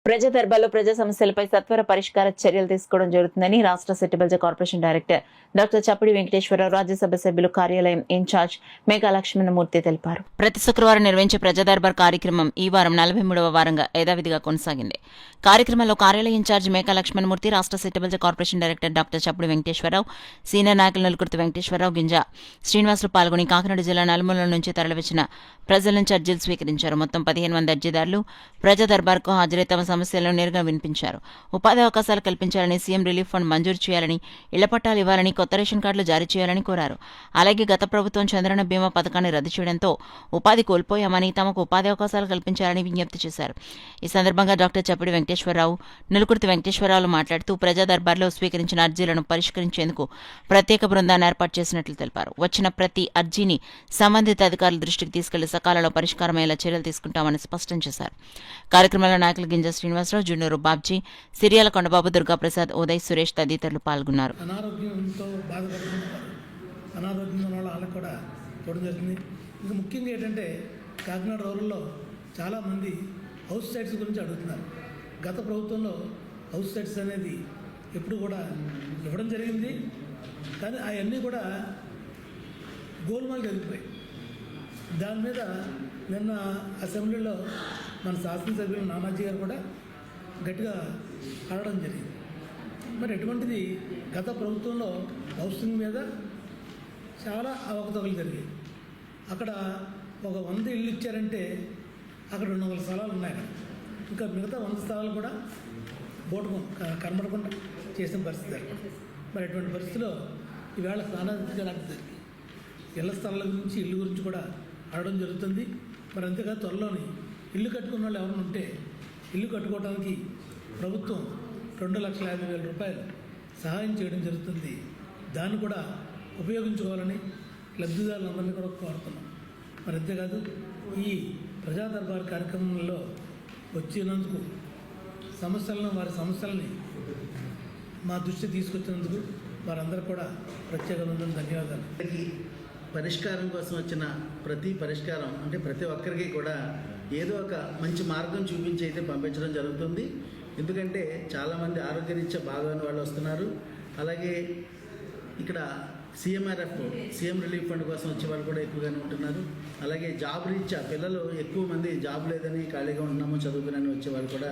ప్రజా దర్బార్లో ప్రజా సమస్యలపై సత్వర పరిష్కార చర్యలు తీసుకోవడం జరుగుతుందని రాష్ట్ర సెటిల్మెంట్ కార్పొరేషన్ డైరెక్టర్ డాక్టర్ చప్పిడి వెంకటేశ్వరరావు రాజ్యసభ సభ్యులు కార్యాలయం ఇన్ఛార్జ్ మేఘా లక్ష్మణమూర్తి తెలిపారు. ప్రతి శుక్రవారం నిర్వహించే ప్రజా దర్బార్ కార్యక్రమం ఈ వారం 43వ వారంగా యథావిధిగా కొనసాగింది. కార్యక్రమంలో కార్యాలయ ఇన్ఛార్జ్ మేఘా లక్ష్మణమూర్తి, రాష్ట్ర సెటిల్మెంట్ కార్పొరేషన్ డైరెక్టర్ డాక్టర్ చప్పిడి వెంకటేశ్వరరావు, సీనియర్ నాయకులు నలుకుర్తి వెంకటేశ్వరరావు, గింజ శ్రీనివాసులు పాల్గొని కాకినాడ జిల్లా నలుమూలల నుంచి తరలివచ్చిన ప్రజల నుంచి అర్జీలు స్వీకరించారు. మొత్తం 15 మంది అర్జీదారులు ప్రజా దర్బార్కు హాజరై తమ సమస్యలను నేరుగా వినిపించారు. ఉపాధి అవకాశాలు కల్పించాలని, సీఎం రిలీఫ్ ఫండ్ మంజూరు చేయాలని, ఇళ్ల పట్టాలు ఇవ్వాలని, కొత్త రేషన్ కార్డులు జారీ చేయాలని కోరారు. అలాగే గత ప్రభుత్వం చంద్రన్న బీమా పథకాన్ని రద్దు చేయడంతో ఉపాధి కోల్పోయామని, తమకు ఉపాధి అవకాశాలు కల్పించాలని విజ్ఞప్తి చేశారు. ఈ సందర్భంగా డాక్టర్ చప్పిడి వెంకటేశ్వరరావు, నలుకుర్తి వెంకటేశ్వరరావు మాట్లాడుతూ ప్రజా దర్బార్లో స్వీకరించిన అర్జీలను పరిష్కరించేందుకు ప్రత్యేక బృందాన్ని ఏర్పాటు చేసినట్లు తెలిపారు. వచ్చిన ప్రతి అర్జీని సంబంధిత అధికారుల దృష్టికి తీసుకెళ్లి సకాలంలో పరిష్కారమయ్యేలా చర్యలు తీసుకుంటామని స్పష్టం చేశారు. కార్యక్రమంలో నాయకులు గింజ శ్రీనివాసరావు, జున్నూరు బాబ్జీ, సిరియాల కొండబాబు, దుర్గాప్రసాద్, ఉదయ్, సురేష్ తదితరులు పాల్గొన్నారు. అనారోగ్యంతో బాధపడుతున్నారు, అనారోగ్యంగా ఉన్న వాళ్ళకి కూడా చూడడం జరుగుతుంది. ఇంకా ముఖ్యంగా ఏంటంటే కాకినాడ రూరల్లో చాలామంది హౌస్ సైట్స్ గురించి అడుగుతున్నారు. గత ప్రభుత్వంలో హౌస్ సైట్స్ అనేది ఎప్పుడు కూడా ఇవ్వడం జరిగింది, కానీ అవన్నీ కూడా గోల్మాల్ జరిగిపోయాయి. దాని మీద నిన్న అసెంబ్లీలో మన శాసనసభ్యులు నానాజీ గారు కూడా గట్టిగా అడగడం జరిగింది. మరి ఎటువంటిది గత ప్రభుత్వంలో హౌసింగ్ మీద చాలా అవకతవకలు జరిగాయి. అక్కడ ఒక 100 ఇళ్ళు ఇచ్చారంటే అక్కడ 200 స్థలాలు ఉన్నాయి. ఇంకా మిగతా 100 స్థలాలు కూడా బోటు కనబడకుండా చేసిన పరిస్థితి. మరి ఎటువంటి పరిస్థితిలో ఈవేళ స్థానాధికారులు జరిగింది. ఇళ్ల స్థలాల గురించి, ఇల్లు గురించి కూడా అడగడం జరుగుతుంది. మరి అంతేకాదు త్వరలోని ఇల్లు కట్టుకున్న వాళ్ళు ఎవరైనా ఉంటే ఇల్లు కట్టుకోవడానికి ప్రభుత్వం 2,50,000 రూపాయలు సహాయం చేయడం జరుగుతుంది. దాన్ని కూడా ఉపయోగించుకోవాలని లబ్ధిదారులందరినీ కూడా కోరుతున్నాం. మరి అంతేకాదు ఈ ప్రజా దర్బార్ కార్యక్రమంలో వచ్చినందుకు వారి సమస్యలని మా దృష్టి తీసుకొచ్చినందుకు వారందరూ కూడా ప్రత్యేకమైన ధన్యవాదాలు. పరిష్కారం కోసం వచ్చిన ప్రతి పరిష్కారం అంటే ప్రతి ఒక్కరికి కూడా ఏదో ఒక మంచి మార్గం చూపించి అయితే పంపించడం జరుగుతుంది. ఎందుకంటే చాలామంది ఆరోగ్యరీత్యా బాగోని వాళ్ళు వస్తున్నారు. అలాగే ఇక్కడ సీఎం రిలీఫ్ ఫండ్ కోసం వచ్చే వాళ్ళు కూడా ఎక్కువగానే ఉంటున్నారు. అలాగే జాబ్ రీత్యా పిల్లలు ఎక్కువ మంది జాబ్ లేదని ఖాళీగా ఉంటున్నాము చదువుకుని వచ్చే వాళ్ళు కూడా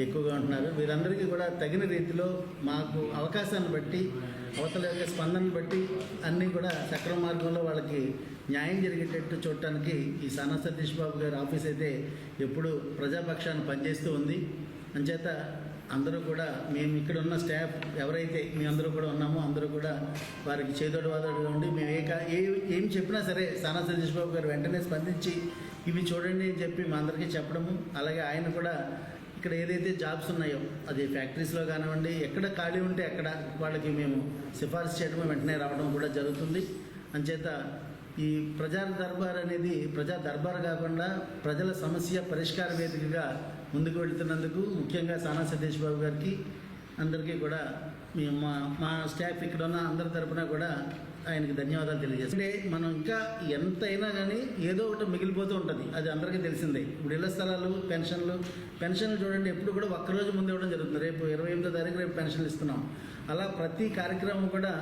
ఎక్కువగా ఉంటున్నారు. వీరందరికీ కూడా తగిన రీతిలో మాకు అవకాశాన్ని బట్టి, అవతల యొక్క స్పందనను బట్టి అన్నీ కూడా సక్రమ మార్గంలో వాళ్ళకి న్యాయం జరిగేటట్టు చూడటానికి ఈ సానా సతీష్ బాబు గారి ఆఫీస్ అయితే ఎప్పుడు ప్రజాపక్షాన్ని పనిచేస్తూ ఉంది. అంచేత అందరూ కూడా మేము ఇక్కడ ఉన్న స్టాఫ్ ఎవరైతే మీ అందరూ కూడా ఉన్నామో అందరూ కూడా వారికి చేదోడు వాదోడుగా ఉండి మేము ఏం చెప్పినా సరే సానా సతీష్ బాబు గారు వెంటనే స్పందించి ఇవి చూడండి అని చెప్పి మా అందరికీ చెప్పడము. అలాగే ఆయన కూడా ఇక్కడ ఏదైతే జాబ్స్ ఉన్నాయో అది ఫ్యాక్టరీస్లో కానివ్వండి, ఎక్కడ ఖాళీ ఉంటే అక్కడ వాళ్ళకి మేము సిఫార్సు చేయడము, వెంటనే రావడం కూడా జరుగుతుంది. అంచేత ఈ ప్రజా దర్బార్ అనేది ప్రజా దర్బార్ కాకుండా ప్రజల సమస్య పరిష్కార వేదికగా ముందుకు వెళుతున్నందుకు ముఖ్యంగా సానా సతీష్ బాబు గారికి అందరికీ కూడా మేము మా స్టాఫ్ ఇక్కడ ఉన్న అందరి తరఫున కూడా ఆయనకి ధన్యవాదాలు తెలియజేస్తాం. అంటే మనం ఇంకా ఎంతైనా కానీ ఏదో ఒకటి మిగిలిపోతూ ఉంటుంది, అది అందరికీ తెలిసిందే. ఇప్పుడు ఇళ్ల స్థలాలు, పెన్షన్లు చూడండి ఎప్పుడు కూడా ఒక్కరోజు ముందు ఇవ్వడం జరుగుతుంది. రేపు 28వ తారీఖు రేపు పెన్షన్లు ఇస్తున్నాం. అలా ప్రతి కార్యక్రమం కూడా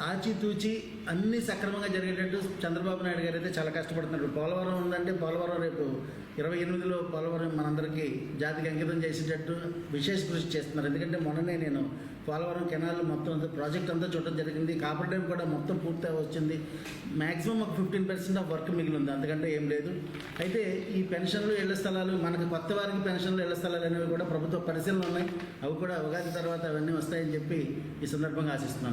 ఆచితూచి అన్నీ సక్రమంగా జరిగేటట్టు చంద్రబాబు నాయుడు గారు అయితే చాలా కష్టపడుతున్నారు. పోలవరం ఉందంటే పోలవరం రేపు 28లో పోలవరం మనందరికీ జాతికి అంకితం చేసేటట్టు విశేష కృషి చేస్తున్నారు. ఎందుకంటే మొన్ననే నేను పోలవరం కెనాల్ మొత్తం ప్రాజెక్ట్ అంతా చూడడం జరిగింది. కాపర్ డ్యామ్ కూడా మొత్తం పూర్తి వచ్చింది. మ్యాక్సిమం ఒక 15% ఆఫ్ వర్క్ మిగిలి ఉంది, అంతకంటే ఏం లేదు. అయితే ఈ పెన్షన్లు, ఇళ్ల స్థలాలు, మనకి కొత్త వారికి పెన్షన్లు, ఇళ్ల స్థలాలు అనేవి కూడా ప్రభుత్వ పరిశీలన ఉన్నాయి. అవి కూడా ఉగాది తర్వాత అవన్నీ వస్తాయని చెప్పి ఈ సందర్భంగా ఆశిస్తున్నాను.